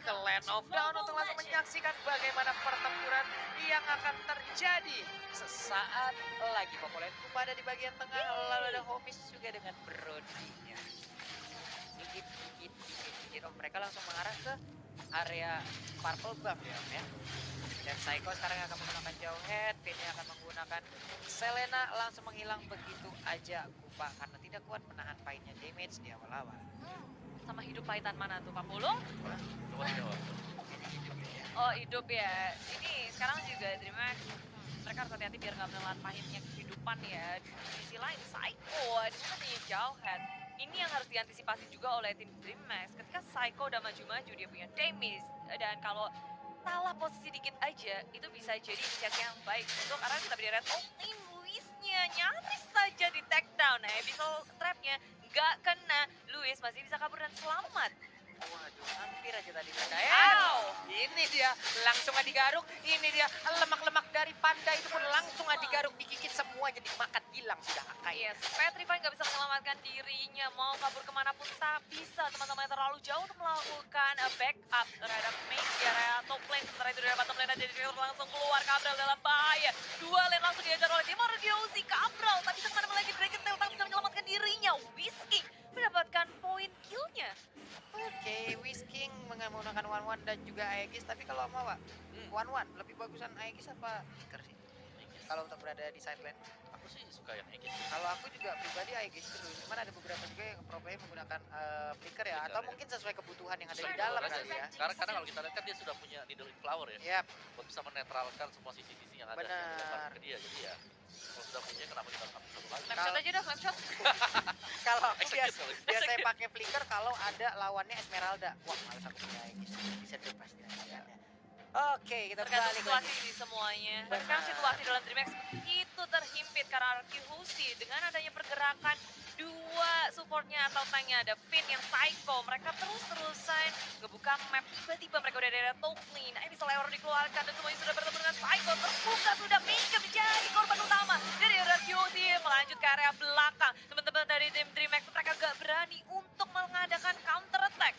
ke Land of Dawn untuk langsung menyaksikan bagaimana pertempuran yang akan terjadi sesaat lagi. Populenku pada di bagian tengah, lalu ada Homies juga dengan Brodinya. Dikit. Oh, mereka langsung mengarah ke area Purple Buff ya. Dan Psycho sekarang akan menggunakan jauh head, Finn akan menggunakan Selena langsung menghilang begitu aja Kupa karena tidak kuat menahan painnya damage di awal-awal. Sama hidup pahitan mana tuh Pak Pulung? Coba dijawab. Oh hidup ya. Ini sekarang juga DreamHack mereka harus hati-hati biar nggak menelan pahitnya kehidupan ya. Di sisi lain Psycho di sana punya jauh head. Ini yang harus diantisipasi juga oleh tim DreamHack. Ketika Psycho udah maju-maju dia punya damage dan kalau salah posisi dikit aja itu bisa jadi inisiasi yang baik untuk karena kita beri red opening Luisnya nyaris saja di take down. Nah, abyssal trapnya nggak kena. Luis masih bisa kabur dan selamat. Waduh, hampir aja tadi mereka. Ini dia langsung digaruk. Ini dia lemak-lemak dari panda itu pun langsung digaruk, digigit semuanya, dimakan hilang sudah Akai. Yes, Petrify nggak bisa menyelamatkan dirinya. Mau kabur kemanapun tak bisa. Teman-teman terlalu jauh untuk melakukan backup terhadap main di area top lane. Sementara itu dari bottom lane dan jadi langsung keluar. Cabral dalam bahaya. Dua lane langsung diajar oleh Dimar Diosi. Cabral tak bisa kemana-mana lagi. Dragon Tail tak bisa menyelamatkan dirinya. Whiskey mendapatkan poin killnya. Oke, Whisking menggunakan One dan juga Aegis, tapi kalau mau Pak, One lebih bagusan Aegis apa Flicker sih? Kalau untuk berada di side lane. Aku sih suka yang Aegis. Kalau aku juga pribadi Aegis dulu, cuman ada beberapa juga yang pro player menggunakan Flicker ya, atau mungkin sesuai kebutuhan yang ada di dalam kali ya. Karena kalau kita lihat kan dia sudah punya Needle in Flower ya. Yap, Buat bisa menetralkan semua sisi-sisi yang ada yang benar. dilempar ke dia. Jadi ya kalau sudah punya kenapa kita ambil satu lagi? Flapshot aja dah, flapshot. Kalau aku Execute kali. biasanya pakai Flicker kalau ada lawannya Esmeralda. Wah, malas aku punya Aegis, bisa lepas dia. Oke, kita Tergantung balik situasi lagi. di semuanya. Benar. Sekarang situasi dalam DreamHack itu terhimpit karena Arkihusi dengan adanya pergerakan dua supportnya atau tanknya ada Finn yang psycho. Mereka terus-terusan ngebuka map. Tiba-tiba mereka udah ada top lane. Bisa Leor dikeluarkan dan semuanya sudah bertemu dengan psycho. Terbuka sudah Minka menjadi korban utama dari Arkihusi melanjut ke area belakang. Teman-teman dari tim DreamHack mereka gak berani untuk mengadakan counter attack.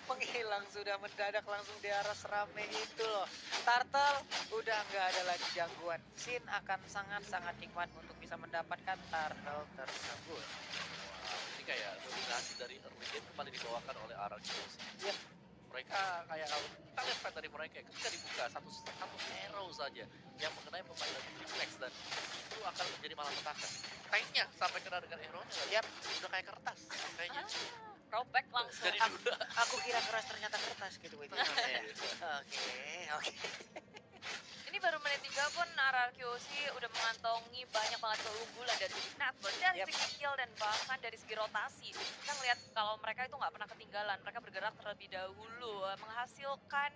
Menghilang sudah mendadak langsung di arah serame itu loh. Turtle udah nggak ada lagi gangguan. Sin akan sangat-sangat nikmat untuk bisa mendapatkan turtle tersebut. Wah, ini kayak dominasi dari early game kembali dibawakan oleh Arachos. Yep. Mereka kayak kalau kita lihat fight dari mereka ketika dibuka satu arrow saja yang mengenai pemain dari Reflex dan itu akan menjadi malapetaka. Tanknya sampai kena dengan arrow-nya. Yap. Udah kayak kertas kayaknya. Throwback langsung. Jadi dua. Aku kira keras ternyata kertas gitu itu. Oke. Ini baru menit 3 pun RRQC udah mengantongi banyak banget keunggulan dari segi network, dari Yep. segi kill dan bahkan dari segi rotasi. Kita ngeliat kalau mereka itu nggak pernah ketinggalan, mereka bergerak terlebih dahulu, menghasilkan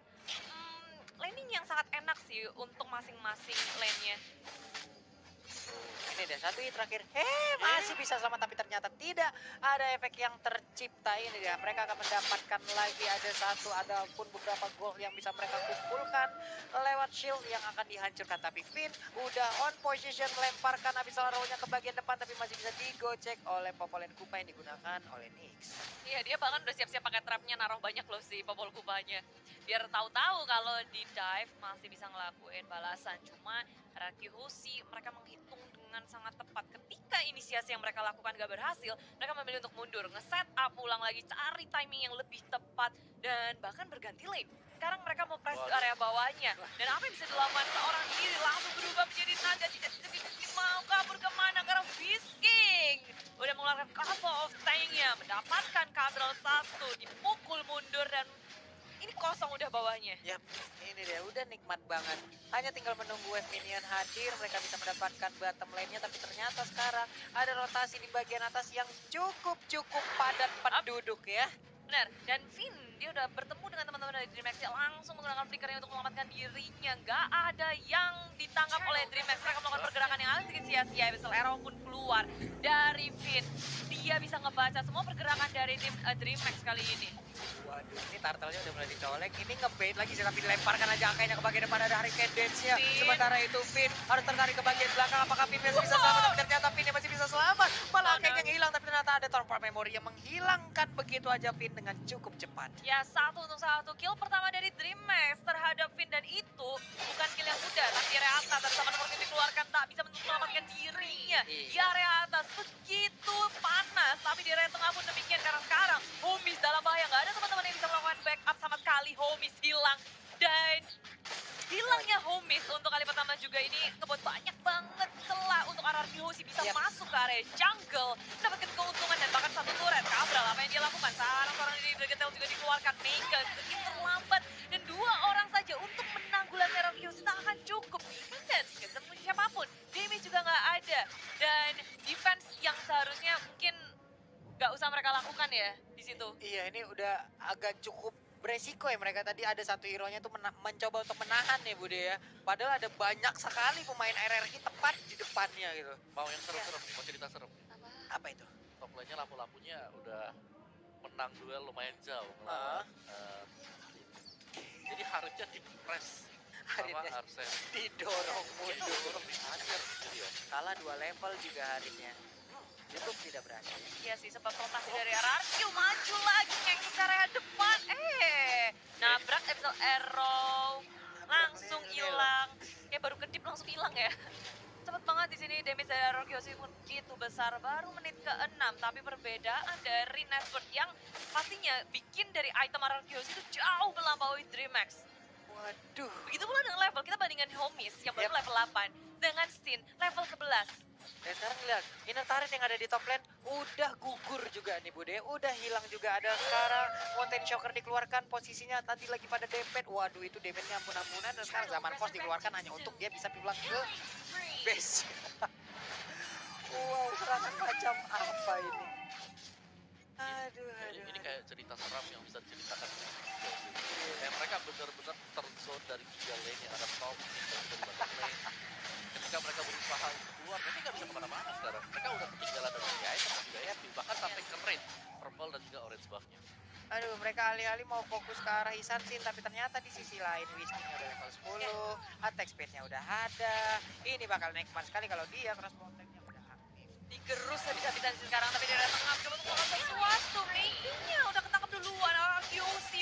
laning yang sangat enak sih untuk masing-masing lane-nya. Ini deh satu hit terakhir. Masih bisa selamat tapi ternyata tidak ada efek yang tercipta. Ini dia. Mereka akan mendapatkan lagi ada satu ataupun beberapa gol yang bisa mereka kumpulkan lewat shield yang akan dihancurkan. Tapi Finn udah on position melemparkan abyssal arrow-nya ke bagian depan tapi masih bisa digocek oleh Popolen Kupa yang digunakan oleh Nyx. Iya, dia bahkan udah siap-siap pakai trapnya, naruh banyak loh si Popol Kupanya. Biar tahu-tahu kalau di dive masih bisa ngelakuin balasan. Cuma RRQC mereka menghitung dengan sangat tepat. Ketika inisiasi yang mereka lakukan gak berhasil, mereka memilih untuk mundur, nge-set up ulang lagi, cari timing yang lebih tepat, dan bahkan berganti lane. Sekarang mereka mau press di area bawahnya. Dan apa yang bisa dilakukan seorang diri langsung berubah menjadi naga, tidak mau kabur kemana karena Whisking udah mengeluarkan couple of tanknya, mendapatkan Cabral 1, dipukul mundur dan ini kosong udah bawahnya. Yap, ini dia udah nikmat banget. Hanya tinggal menunggu wave minion hadir, mereka bisa mendapatkan bottom lane-nya. Tapi ternyata sekarang ada rotasi di bagian atas yang cukup padat penduduk ya. Benar, dan Finn dia udah bertemu dengan teman-teman dari DreamHack, dia langsung menggunakan flickernya untuk menyelamatkan dirinya. Gak ada yang ditangkap oleh DreamHack, mereka melakukan pergerakan yang agak sedikit sia-sia. Abyssal Arrow pun keluar dari Finn. Dia bisa ngebaca semua pergerakan dari tim DreamHack kali ini. Waduh, ini turtle-nya udah mulai dicolek. Ini ngebait lagi sih, tapi dilemparkan aja angkanya ke bagian depan ada Hurricane Dance-nya. Finn. Sementara itu Finn harus tertarik ke bagian belakang. Apakah Finn masih bisa selamat? Tapi ternyata Finn masih bisa selamat. Malah angkanya yang hilang, tapi ternyata ada Torpor Memory yang menghilangkan begitu aja Finn dengan cukup cepat. Ya, 1-1 kill pertama dari DreamHack terhadap Finn, dan itu bukan kill yang mudah, tapi area atas dan sama nomor yang dikeluarkan tak bisa menyelamatkan dirinya di area atas. Begitu panas, tapi di area tengah pun demikian karena sekarang Homies dalam bahaya. Nggak ada teman-teman yang bisa melakukan backup sama sekali. Homies hilang, dan hilangnya Homies untuk kali pertama juga ini ngebuat banyak banget celah untuk RRQ Hoshi bisa Yap. masuk ke area jungle, mendapatkan keuntungan dan bahkan satu turret. Kabral apa yang dia lakukan? Seorang dari Bregetel juga dikeluarkan. Mega sedikit terlambat, dan 2 orang saja untuk menanggulangi RRQ Hoshi tak akan cukup. Dan nggak bisa memuji siapapun, damage juga nggak ada, dan defense yang seharusnya mungkin nggak usah mereka lakukan ya di situ. Iya, ini udah agak cukup beresiko ya mereka tadi ada satu hero-nya tuh mencoba untuk menahan ya Bude ya. Padahal ada banyak sekali pemain RRQ tepat di depannya gitu. Mau yang serem-serem, mau cerita serem. Apa itu? Top lane-nya lampu-lampunya udah menang duel lumayan jauh. Ah. Jadi harusnya di-press sama Haritnya Arsen. didorong mundur. Didorong, dihajar gitu ya. Kalah 2 level juga Haritnya. YouTube tidak berhasil. Iya sih, sempat rotasi dari RRQ, maju lagi ngekik ke area depan. Nabrak Episode Arrow, langsung hilang. Kayak baru kedip langsung hilang ya. Cepet banget di sini damage dari RRQ Hoshi pun begitu besar, baru menit ke-6. Tapi perbedaan dari Network yang pastinya bikin dari item RRQ Hoshi itu jauh melampaui DreamHack. Waduh. Begitu pula dengan level, kita bandingkan Homies yang baru Yep. level 8 dengan Sin level 11. Dan sekarang lihat, inner turret yang ada di top lane udah gugur juga nih Bude. Udah hilang juga. Ada sekarang Mountain Shocker dikeluarkan, posisinya tadi lagi pada dempet. Waduh, itu damage-nya ampun-ampunan. Dan sekarang Zaman Force dikeluarkan hanya untuk dia bisa pulang ke base. Wow, serangan macam apa ini? Aduh, aduh. Ini kayak cerita seram yang bisa diceritakan. Kayak mereka benar-benar terzone dari 3 lane yang ada top, dari bottom lane. Ketika mereka berusaha untuk keluar, mereka nggak bisa kemana-mana sekarang. Mereka udah ketinggalan dengan si item dan juga Epi, bahkan sampai ke red, purple dan juga orange buff-nya. Aduh, mereka alih-alih mau fokus ke arah Isansin, tapi ternyata di sisi lain Wisting-nya udah level 10, attack speed-nya udah ada. Ini bakal naik kemana sekali kalau dia cross protect-nya udah aktif. Digerus habis-habisan sih sekarang, tapi dia datang coba untuk melakukan sesuatu. Maybe-nya udah ketangkep duluan. RRQ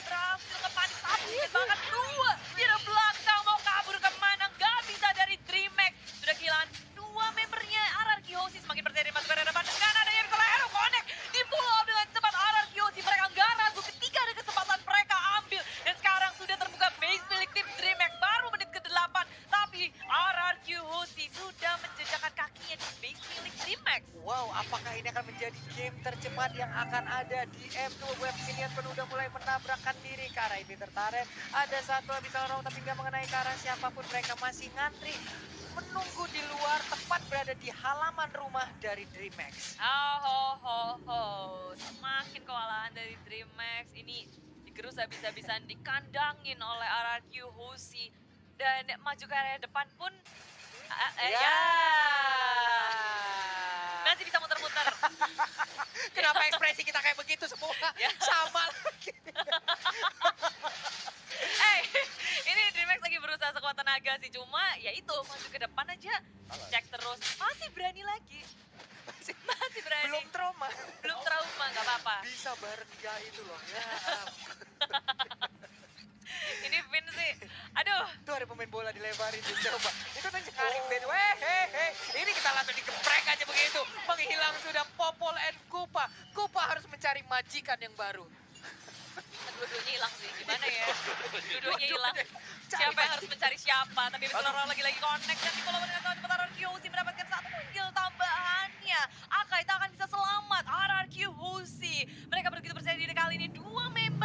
berhasil ngepanik satu, dan bahkan 2 di arah belakang. Mau kabur kemana? Nggak bisa dari DreamHack. Sudah kehilangan 2 membernya. RRQ semakin percaya diri masuk ke area depan dengan adanya Visual Arrow Connect. Di pull off dengan cepat RRQ. Mereka nggak ragu ketika ada kesempatan mereka ambil. Dan sekarang sudah terbuka base milik tim DreamHack. Baru menit ke-8. Tapi RRQ sudah menjejakkan kakinya di base milik DreamHack. Wow, apakah ini akan menjadi game tercepat yang akan ada di M2? Web Minion pun udah mulai menabrakkan diri ke arah ini tertarik. Ada satu bisa orang tapi nggak mengenai ke arah siapapun. Mereka masih ngantri menunggu di luar, tepat berada di halaman rumah dari DreamHack. Semakin kewalahan dari DreamHack. Ini digerus habis-habisan, dikandangin oleh RRQ Hoshi. Dan maju ke area depan pun masih bisa muter-muter. Kenapa ekspresi kita kayak begitu semua? Ya. Sama lagi. Ini DreamHack lagi berusaha sekuat tenaga sih. Cuma ya itu, maju ke depan aja. Cek terus. Masih berani lagi. Masih berani. Belum trauma. Belum trauma, nggak apa-apa. Bisa bareng dia itu loh. Ya. Ini Vin sih, aduh. Tuh ada pemain bola dilebarin coba. Itu kan sekali Vin. Ini kita langsung digeprek aja begitu. Menghilang sudah Popol and Kupa. Kupa harus mencari majikan yang baru. Dua-duanya hilang sih, gimana ya? Dua-duanya hilang. Siapa yang harus mencari siapa? Tapi bisa lagi connect dan di bola dengan tahun cepat RRQ Hoshi mendapatkan 1 kill tambahannya. Akai tak akan bisa selamat. RRQ Hoshi. Mereka begitu percaya diri kali ini 2 member